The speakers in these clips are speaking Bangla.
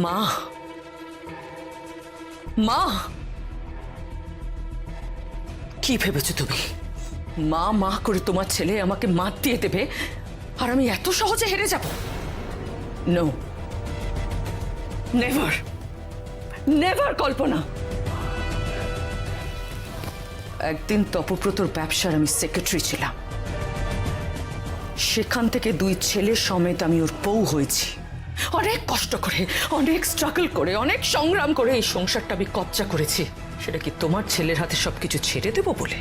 মা, মা, কি ভেবেছো তুমি? মা মা করে তোমার ছেলে আমাকে মাত দিয়ে দেবে আর আমি এত সহজে হেরে যাব? নো, নেভার, নেভার কল্পনা। একদিন তপব্রতর ব্যবসার আমি সেক্রেটারি ছিলাম, সেখান থেকে 2 ছেলে সমেত আমি ওর বউ হয়েছি। অনেক কষ্ট করে, অনেক স্ট্রাগল করে, অনেক সংগ্রাম করে এই সংসারটা আমি কবজা করেছি। সেটা কি তোমার ছেলের হাতে সবকিছু ছেড়ে দেব বলে?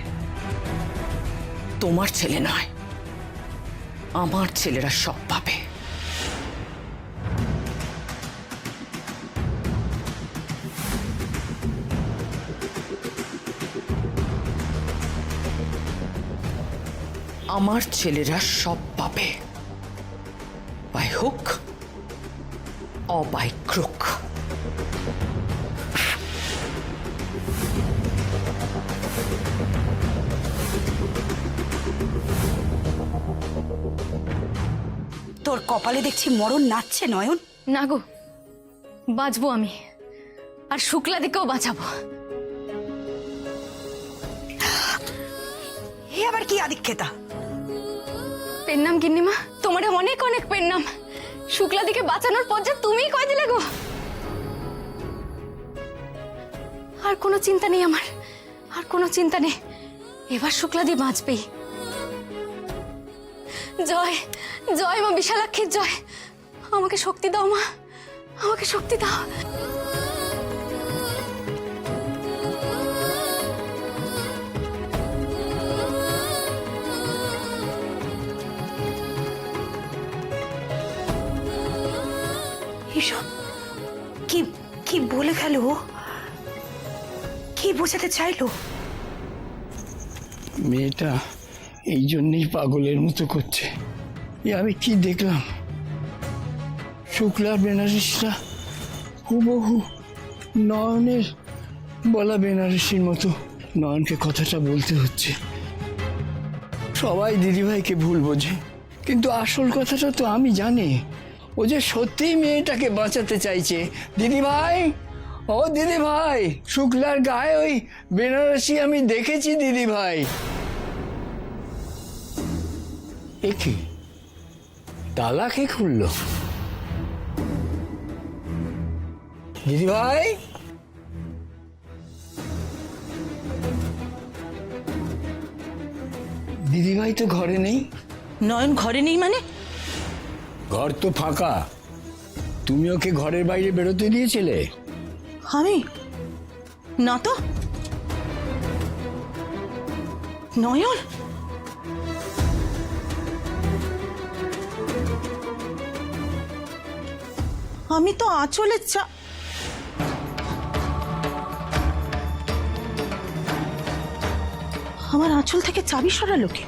তোমার ছেলে নয়, আমার ছেলেরা সব পাবে। আমার ছেলেরা সব পাবে, by hook or by crook. তোর কপালে দেখছি মরণ নাচছে নয়ন। না গো, বাঁচবো আমি, আর শুক্লা দিকেও বাঁচাবো। এ আবার কি আদিক্ষেতা? পেন নাম গিন্নিমা, তোমার অনেক অনেক পেন নাম। শুক্লা দিকে বাঁচানোর পর যা তুমিই কয় দিলে গো। আর কোনো চিন্তা নেই আমার, আর কোনো চিন্তা নেই। এবার শুক্লা দি বাঁচবেই। জয় জয় মা বিশালাক্ষীর জয়। আমাকে শক্তি দাও মা, আমাকে শক্তি দাও। এসব কি কি বলে গেল? কি বোঝাতে চাইলো? মেয়েটা এই জন্যই পাগলের মতো করছে। আমি কি দেখলাম, শুক্লার বেনারসিটা হুবহু নয়নের বলা বেনারসির মতো নয়নকে কথাটা বলতে হচ্ছে। সবাই দিদিভাইকে ভুল বোঝে, কিন্তু আসল কথাটা তো আমি জানি। ও যে সত্যিই মেয়েটাকে বাঁচাতে চাইছে। দিদিভাই, ও দিদিভাই, শুক্লার গায়ে ওই বেনারসি আমি দেখেছি দিদিভাই। এ কি, তালা কে খুললো? দিদিভাই, দিদিভাই তো ঘরে নেই। নয়ন ঘরে নেই মানে? ঘর তো ফাঁকা। তুমি ওকে ঘরের বাইরে বেরোতে দিয়েছিলে? আমি না তো। নয়ন, আমি তো আঁচলে আমার আঁচল থেকে চাবি সরালো কে?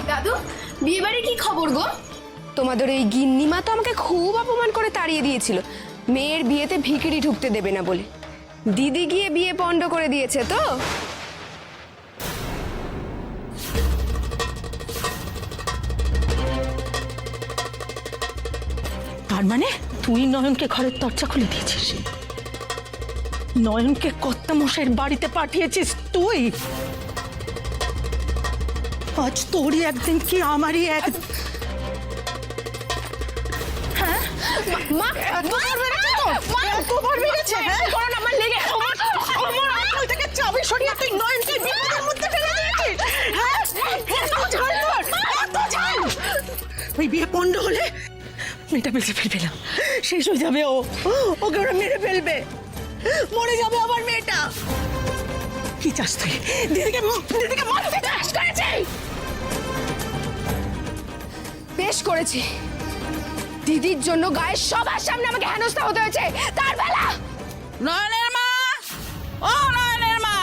দাদু, বিয়ে বাড়ি কি খবর গো? তোমাদের এই গিন্নিমা তো আমাকে খুব অপমান করে তাড়িয়ে দিয়েছিল, মেয়ের বিয়েতে ভিখিরি ঢুকতে দেবে না বলে। দিদি গিয়ে বিয়ে পণ্ড করে দিয়েছে তো। তার মানে তুই নয়নকে ঘরের দরজা খুলে দিয়েছিস? নয়নকে কর্তা মশাইয়ের বাড়িতে পাঠিয়েছিস তুই? আজ তোরই একদিন কি আমারই এক। হ্যাঁ মা, আমার লেগে আমার আঁচল থেকে চাবি সরিয়ে তুই নয়নকে বিপদের মধ্যে ফেলে দিয়েছিস। হ্যাঁ, ওই বিয়ে পণ্ড হলে মেয়েটা বেঁচে ফিরবে না, শেষ হয়ে যাবে। ওকে ওরা মেরে ফেলবে, মরে যাবে আমার মেয়েটা। কি চাস তুই? দিদিকে মারতে চাস? বেশ করেছি, দিদির জন্য গায়ের সবার সামনে আমাকে হেনস্থা হতে হয়েছে। তার বেলা নয়নের মা, ও নয়নের মা,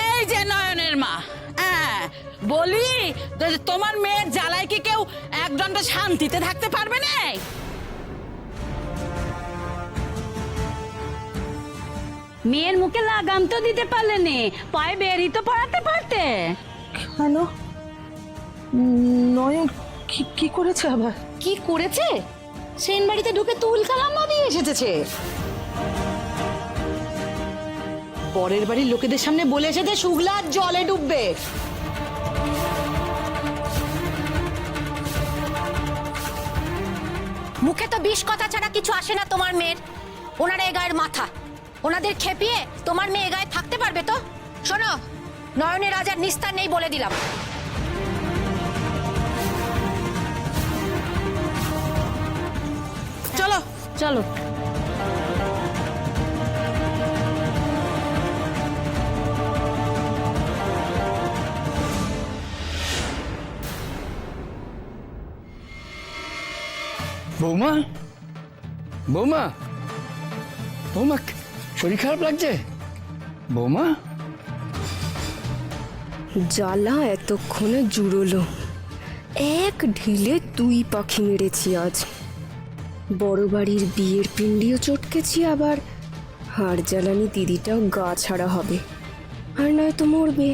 এই যে নয়নের মা। হ্যাঁ, বলি তোমার মেয়ের জ্বালায় কি কেউ একজনটা শান্তিতে থাকতে পারবে না? মেয়ের মুখে লাগাম তো দিতে পারলে নে, পায়ে বেরি তো পড়াতে পারতে। কেন? নয়ন কি করেছে আবার? কি করেছে? সেন বাড়িতে ঢুকে তুল কালাম না দিয়ে এসেছে। পরের বাড়ির লোকেদের সামনে বলে এসেছে শুক্লা জলে ডুববে। মুখে তো 20 কথা ছাড়া কিছু আসে না তোমার মেয়ের। ওনার এ গায়ের মাথা, ওনাদের খেপিয়ে তোমার মেয়ে গায়ে থাকতে পারবে তো? শোনো, নয়নের রাজার নিস্তার নেই বলে দিলাম। চলো চলো। বৌমা, বৌমা, বৌমা, শরীর খারাপ লাগছে? বৌমা, জ্বালা এতক্ষণে জুড়োলো, এক ঢিলে 2 পাখি মেরেছি আজ। বড় বাড়ির বিয়ের পিণ্ডিও চটকেছি, আবার হাড় জ্বালানি দিদিটাও গা ছাড়া হবে, আর নয়তো মরবে।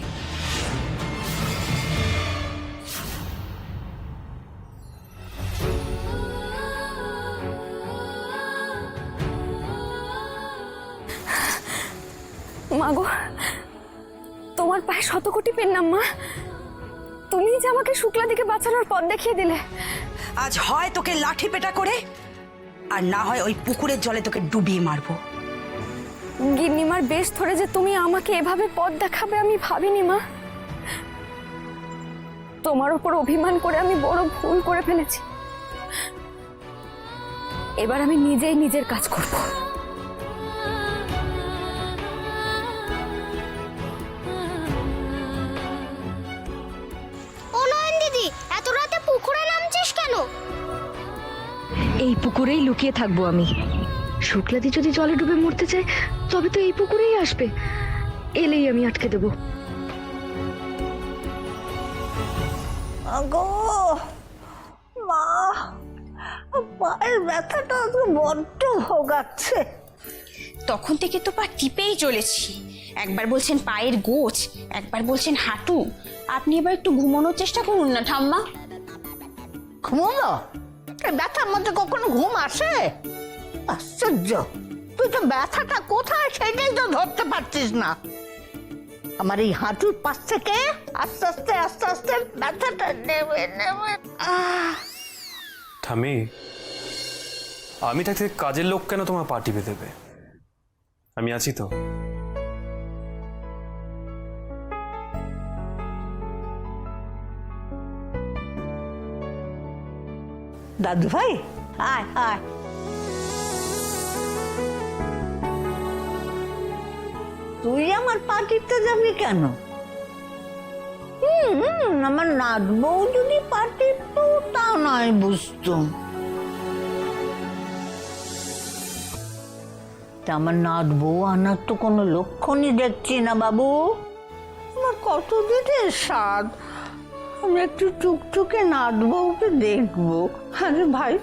মাগো, তোমার পায়ে 100 কোটি পেন্নাম মা। তুমি যে আমাকে শুক্লা দিকে বাঁচানোর পথ দেখিয়ে দিলে। আজ হয় তোকে লাঠি পেটা করে, আর না হয় ওই পুকুরের জলে তোকে ডুবিয়ে মারবো। গিন্নিমার বেশ ধরে যে তুমি আমাকে এভাবে পথ দেখাবে আমি ভাবিনি মা। তোমার ওপর অভিমান করে আমি বড় ভুল করে ফেলেছি। এবার আমি নিজেই নিজের কাজ করব। দিদি, এত রাতে পুকুরে নামছিস কেন? এই পুকুরেই লুকিয়ে থাকবো আমি। শুক্লাদি যদি জলে ডুবে মরতে চায় তবে তো এই পুকুরেই আসবে, এলেই আমি আটকে দেবো। আগো মা, পায়ের ব্যথাটা বড্ড ভোগাচ্ছে। তখন থেকে তো পা টিপেই চলেছি। একবার বলছেন পায়ের গোছ, একবার বলছেন হাঁটু। আপনি এবার একটু ঘুমানোর চেষ্টা করুন না ঠাম্মা। ঘুমো? এই ব্যথার মধ্যে কখনো ঘুম আসে? আশ্চর্য, তুই তো ব্যথাটা কোথায় সেটাই তো ধরতে পারছিস না। আমার এই হাঁটুর পাশ থেকে আস্তে আস্তে আস্তে আস্তে ব্যথাটা নেমে নেমে ঠামি, আমি থাকতে কাজের লোক কেন তোমার পা টিপে দেবে? আমি আছি তো। দাদু ভাই, আয় আয়। তুই আমার পা টিপতে যাবি কেন? আমার নাত বউ যদি পা টিপতো তা নয় বুঝতুম। আমার নাত বউ আনার তো কোনো লক্ষণই দেখছি না বাবু। আমার কতদিনের স্বাদ, আমি একটু টুকটুকে নাত বউকে দেখবো। আরে ভাই,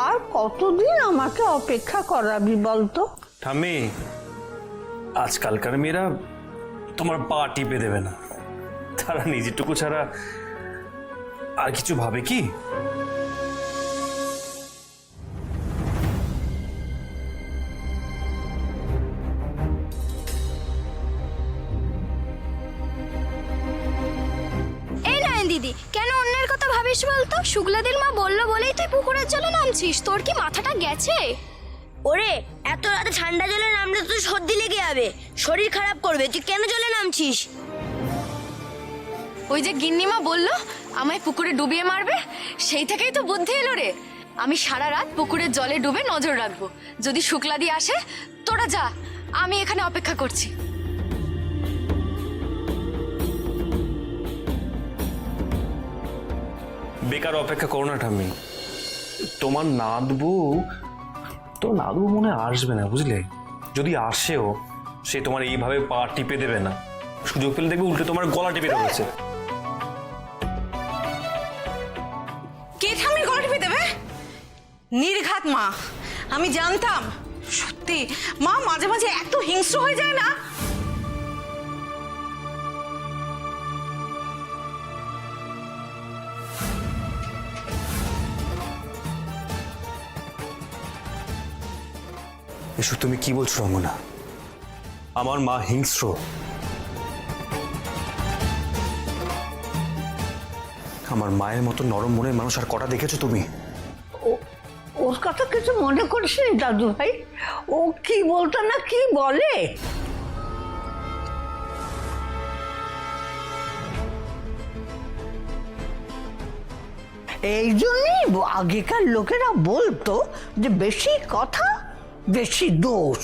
আর কতদিন আমাকে অপেক্ষা করাবি বলতো? ঠামি, আজকালকার মেয়েরা তোমার পা টিপে দেবে না, তারা নিজেটুকু ছাড়া আর কিছু ভাবে কি? দিদি, কেন অন্যের কথা ভাবিস বলতো? শুক্লাদের মা বললো বলেই তুই পুকুরের জলে নামছিস। তোর কি মাথাটা গেছে? ওরে, এত রাতে ঠান্ডা জলে নামলে তো সর্দি লেগে যাবে, শরীর খারাপ করবে। তুই কেন জলে নামছিস? ওই যে গিন্নিমা বললো আমায় পুকুরে ডুবিয়ে মারবে, সেই থেকেই তো বুদ্ধি এলো রে। আমি সারা রাত পুকুরের জলে ডুবে নজর রাখবো। যদি শুক্লাদি আসে, তোরা যা, আমি এখানে অপেক্ষা করছি। বেকার অপেক্ষা করো না ঠাম্মি, তোমার নাদবু মনে আসবে না, বুঝলে? যদি আসেও, সে তোমার এইভাবে পা টিপে দেবে না। সুযোগ পেলে দেখবে উল্টে তোমার গলা টিপে ধরেছে। কে ঠাম্মির গলা টিপে দেবে? নির্ঘাত মা, আমি জানতাম। সত্যি মা মাঝে মাঝে এত হিংস্র হয়ে যায় না। এসব তুমি কি বলছো রঙ্গনা? আমার মা হিংস্র। আমার মায়ের মতো নরম মনের মানুষ আর কটা দেখেছো তুমি? ওর কথা কিছু মনে করিস নি দাদু ভাই, ও কি বলতো না কি বলে। এই জন্যই আগেকার লোকেরা বলতো যে বেশি কথা বেশি দোষ।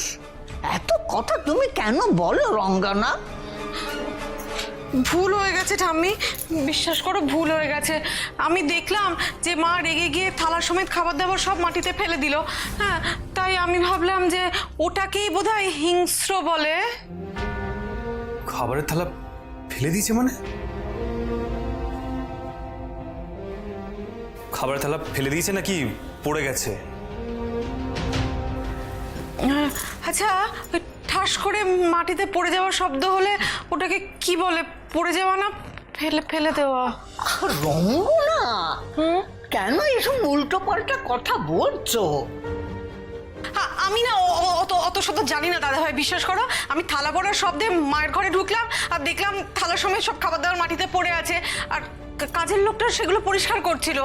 এত কথা তুমি কেন বলো রঙ্গনা? ভুল হয়ে গেছে ঠাম্মি, বিশ্বাস করো ভুল হয়ে গেছে। আমি দেখলাম যে মা রেগে গিয়ে থালা সমেত খাবার দাবার সব মাটিতে ফেলে দিল। হ্যাঁ, তাই আমি ভাবলাম যে ওটাকেই বোধহয় হিংস্র বলে। খাবারের থালা ফেলে দিয়েছে মানে? খাবারের থালা ফেলে দিয়েছে নাকি পড়ে গেছে? আচ্ছা, ওই ঠাস করে মাটিতে পড়ে যাওয়ার শব্দ হলে ওটাকে কি বলে? পড়ে যাওয়া না ফেলে ফেলে দেওয়া? রঙ্গনা, কেন এসব উল্টো পাল্টা কথা বলছো? আমি না অত অত শব্দ জানি না দাদা ভাই, বিশ্বাস করো। আমি থালা পড়ার শব্দে মায়ের ঘরে ঢুকলাম আর দেখলাম থালার সময় সব খাবার দাবার মাটিতে পড়ে আছে, আর কাজের লোকটা সেগুলো পরিষ্কার করছিল।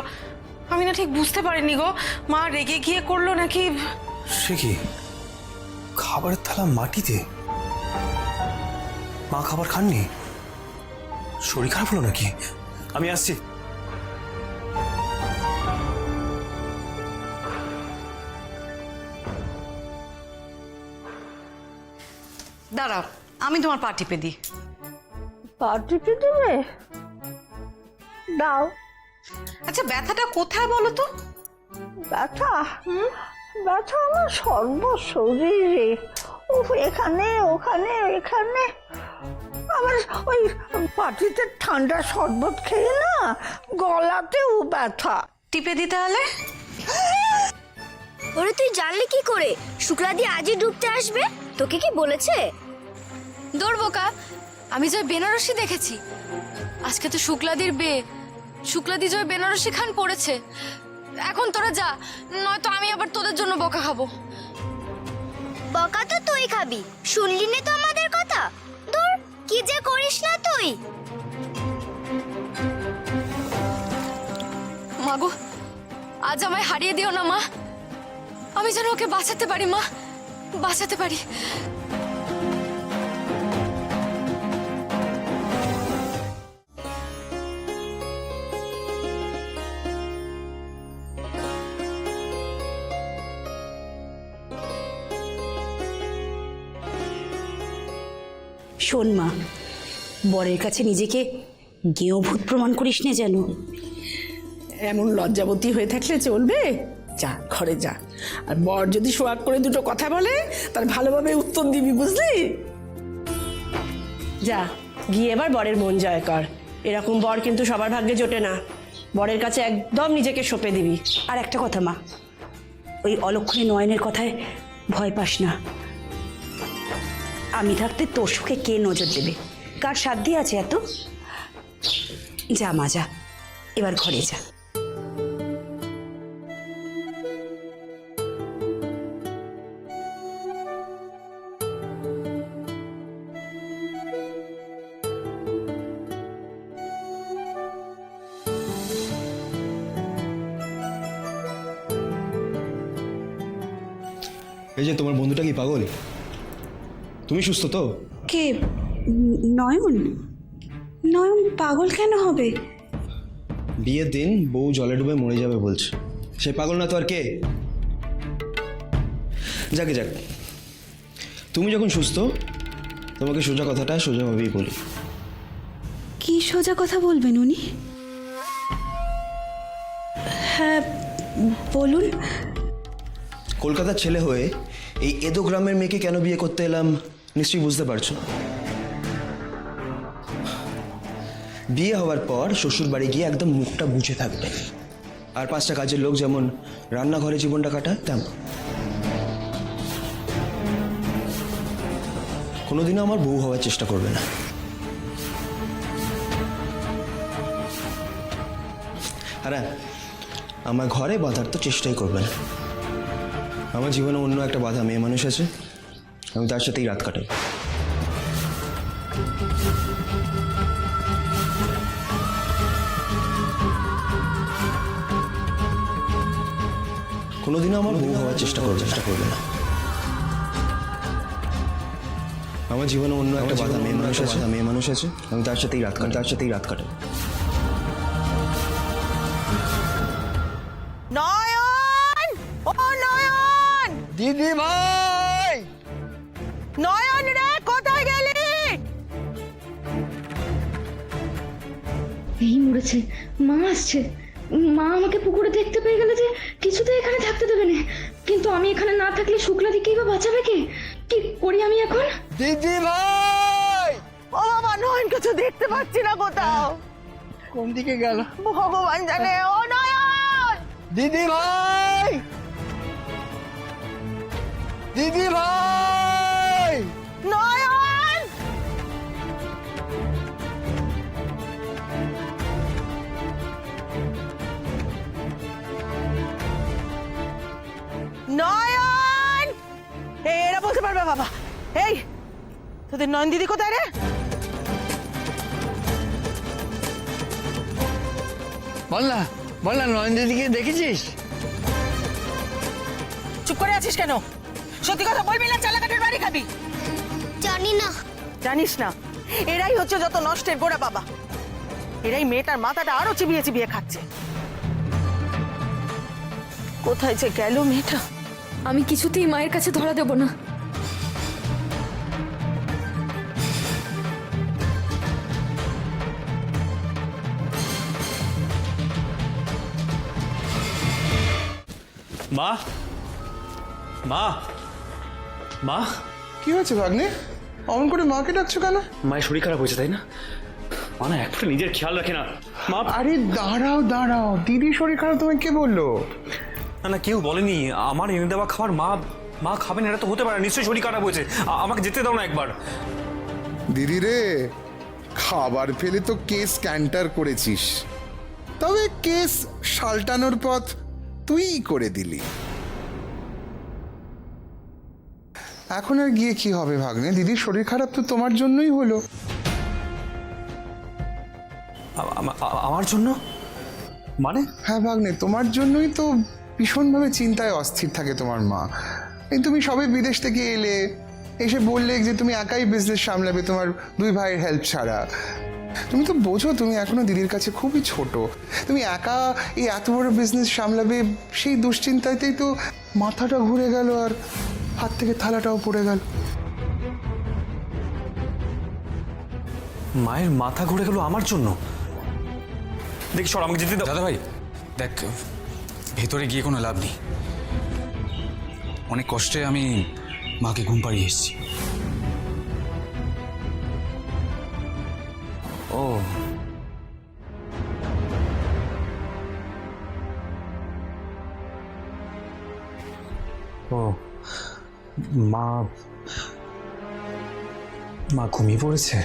আমি না ঠিক বুঝতে পারিনি গো, মা রেগে গিয়ে করলো নাকি। সে কি, খাবারের থালা মাটিতে? মা খাবার খাননি? শরীর খারাপ হলো নাকি? আমি আসছি। দাঁড়াও, আমি তোমার পা টিপে দিই। পা টিপে দেবে? দাও। আচ্ছা, ব্যথাটা কোথায় বলো তো? ব্যথা? ব্যথা আমার সর্বশরীরে। এখানে ওখানে এখানে। আমার ওই পাটিতে ঠান্ডা শরবত খেয়ে না গলাতেও ব্যথা। টিপে দি তাহলে। ওরে তুই জানলি কি করে শুক্লাদি আজই ডুবতে আসবে? তোকে কি বলেছে? দৌড় বোকা, আমি জয় বেনারসি দেখেছি। আজকে তো শুক্লাদির বিয়ে, শুক্লাদি জয় বেনারসি খান পড়েছে। এখন তোরা যা, নয়তো আমি আবার তোদের জন্য বকা খাবো। বকা তো তুই খাবি, শুনলি না তো আমাদের কথা? ধুর, কি যে করিস না তুই। মাগো, আজ আমায় হারিয়ে দিও না মা। আমি যেন ওকে বাঁচাতে পারি মা, বাঁচাতে পারি। শোন মা, বরের কাছে নিজেকে গেঁয়ো ভূত প্রমাণ করিস না যেন। এমন লজ্জাবতী হয়ে থাকলে চলবে? যা ঘরে যা, আর বর যদি সোয়াগ করে দুটো কথা বলে তার ভালোভাবে উত্তর দিবি, বুঝলি? যা গিয়ে এবার বরের মন জয় কর। এরকম বর কিন্তু সবার ভাগ্যে জোটে না। বরের কাছে একদম নিজেকে সঁপে দিবি। আর একটা কথা মা, ওই অলক্ষণে নয়নের কথায় ভয় পাস না। আমি থাকতে তোর সুখে কে নজর দেবে? কার সাধ্য আছে এত? যা মা যা, এবার ঘরে যা। এই যে তোমার বন্ধুটা কি পাগল? তুমি সুস্থ তো? কে? নয়ন? নয়ন পাগল কেন হবে? বিয়ের দিন বউ জলে ডুবে মরে যাবে বলছে, সে পাগল না তো আর কে? যাকে যাক, তুমি যখন সুস্থ তোমাকে সোজা কথাটা সোজাভাবেই বলি। কি সোজা কথা বলবেন উনি? হ্যাঁ বলুন। কলকাতার ছেলে হয়ে এই এদো গ্রামের মেয়েকে কেন বিয়ে করতে এলাম নিশ্চয়ই বুঝতে পারছো। বিয়ে হওয়ার পর শ্বশুর বাড়ি গিয়ে একদম মুখটা বুঝে থাকবে, আর 5টা কাজের লোক যেমন রান্নাঘরে জীবনটা কাটায় তেমন। কোনোদিনও আমার বউ হওয়ার চেষ্টা করবে না। আর আমার ঘরে বাঁধার তো চেষ্টাই করবে না। আমার জীবনে অন্য একটা বাধা মেয়ে মানুষ আছে, আমি তার সাথেই রাত কাটাই। কোনোদিনও আমার বউ হওয়ার চেষ্টা করবে না। আমার জীবনে অন্য একটা বাধা মেয়ে মানুষ আছে, আমি তার সাথেই রাত কাটাই। নয়ন, ও নয়ন, দিদি ভাই, নয়ন রে, কোথায় গেলি? এই মরেছে, মা আসছে। মা আমাকে পুকুরে দেখতে পেয়ে গেলে যে কিছুতে এখানে থাকতে দেবে না, কিন্তু আমি এখানে না থাকলে শুক্লাদিকেই বা বাঁচাবে কে? কি করি আমি এখন? দিদি ভাই, ও বাবা, নয়নকে তো দেখতে পাচ্ছি না কোথাও। কোন দিকে গেল ভগবান জানে। ও নয়ন, দিদি ভাই, দিদি ভাই, নয়ন, নয়ন, এরা বলতে পারবে বাবা। এই, তোদের নয়ন দিদি কোথায় রে? বল না নয়ন দিদিকে দেখেছিস? চুপ করে আছিস কেন? সত্যি কথা বলবি না চালাকাটের বাড়ি খাবি? জানি না। জানিস না? এরাই হচ্ছে যত নষ্টের গোড়া বাবা। এরাই মেয়েটার মাথাটা আরো চিবিয়ে চিবিয়ে খাচ্ছে। কোথায় যে গেল মেয়েটা? আমি কিছুতেই মায়ের কাছে ধরা দেব না। মা, মা, মা, কি হয়েছে ভাগ্নে? অমন করে মাকে ডাকছো কেন? মায়ের শরীর খারাপ হয়েছে তাই না? মা না এক ফোঁটা নিজের খেয়াল রাখে না। মা, আরে দাঁড়াও, দিদি শরীর খারাপ তোমায় কে বললো? না কেউ বলেনি। আমার এনে দেওয়া খাবার মা খাবেন এটা তো হতে পারে। নিশ্চয়ই শরীর খারাপ হয়েছে। আমাকে যেতে দাও না একবার। দিদি রে, খাবার ফেলে তো কেস ক্যান্টার করেছিস, তবে কেস সালটানোর পথ তুই করে দিলি। এখন আর গিয়ে কি হবে ভাগ্নে? দিদির শরীর খারাপ তো তোমার জন্যই হলো। আমার জন্য মানে? হ্যাঁ ভাগ্নে, তোমার জন্যই তো ভীষণভাবে চিন্তায় অস্থির থাকে তোমার মা। এই তুমি সবে বিদেশ থেকে এলে, এসে বললে যে তুমি একাই বিজনেস সামলাবে তোমার দুই ভাইয়ের হেল্প ছাড়া। তুমি তো বোঝো তুমি এখনো দিদির কাছে খুবই ছোট। তুমি একা এই এত বড় বিজনেস সামলাবে, সেই দুশ্চিন্তাতেই তো মাথাটা ঘুরে গেল আর হাত থেকে থালাটাও পড়ে গেল। মায়ের মাথা ঘুরে গেল আমার জন্য? দেখি সর, আমাকে যেতে দাও। দাদা ভাই দেখ, ভেতরে গিয়ে কোনো লাভ নেই। অনেক কষ্টে আমি মাকে ঘুম পাড়িয়ে এসেছি। ও, মা ঘুমিয়ে পড়েছে।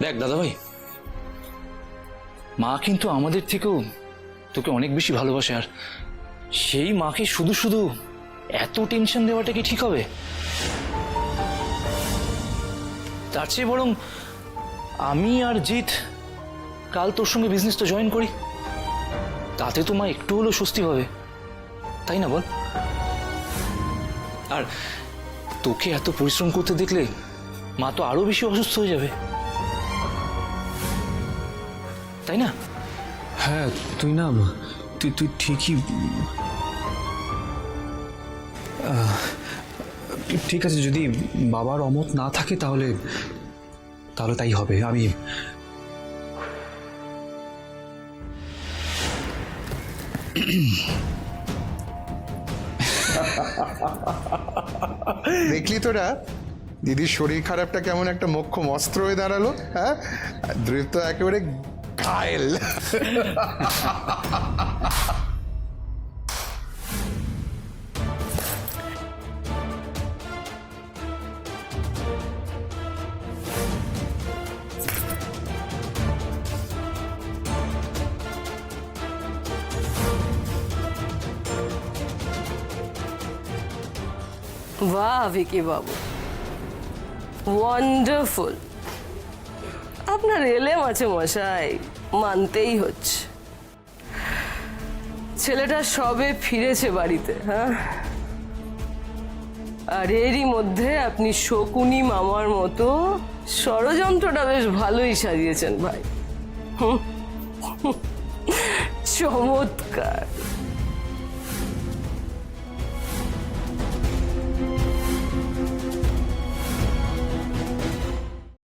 দেখ দাদা ভাই, মা কিন্তু আমাদের থেকেও তোকে অনেক বেশি ভালোবাসে, আর সেই মাকে শুধু শুধু এত টেনশন দেওয়াটা কি ঠিক হবে? তার চেয়ে বরং আমি আর জিৎ কাল তোর সঙ্গে বিজনেসটা জয়েন করি, তাতে তো মা একটু হলেও স্বস্তি হবে, তাই না বল? আর তোকে এত পরিশ্রম করতে দেখলে মা তো আরো বেশি অসুস্থ হয়ে যাবে, তাই না? হ্যাঁ তুই ঠিকই। ঠিক আছে, যদি বাবার অমত না থাকে তাহলে তাই হবে। আমি দেখলি তোরা দিদির শরীর খারাপটা কেমন একটা মোক্ষম অস্ত্র হয়ে দাঁড়ালো? হ্যাঁ, ধ্রুব তো একেবারে ঘায়েল। বাহ ভিকি বাবু, ওয়ান্ডারফুল। আপনার এলে মাঝে মশাই, মানতেই হচ্ছে। ছেলেটা সবে ফিরেছে বাড়িতে, হ্যাঁ, আর এরই মধ্যে আপনি শকুনি মামার মতো ষড়যন্ত্রটা বেশ ভালোই সাজিয়েছেন ভাই। চমৎকার।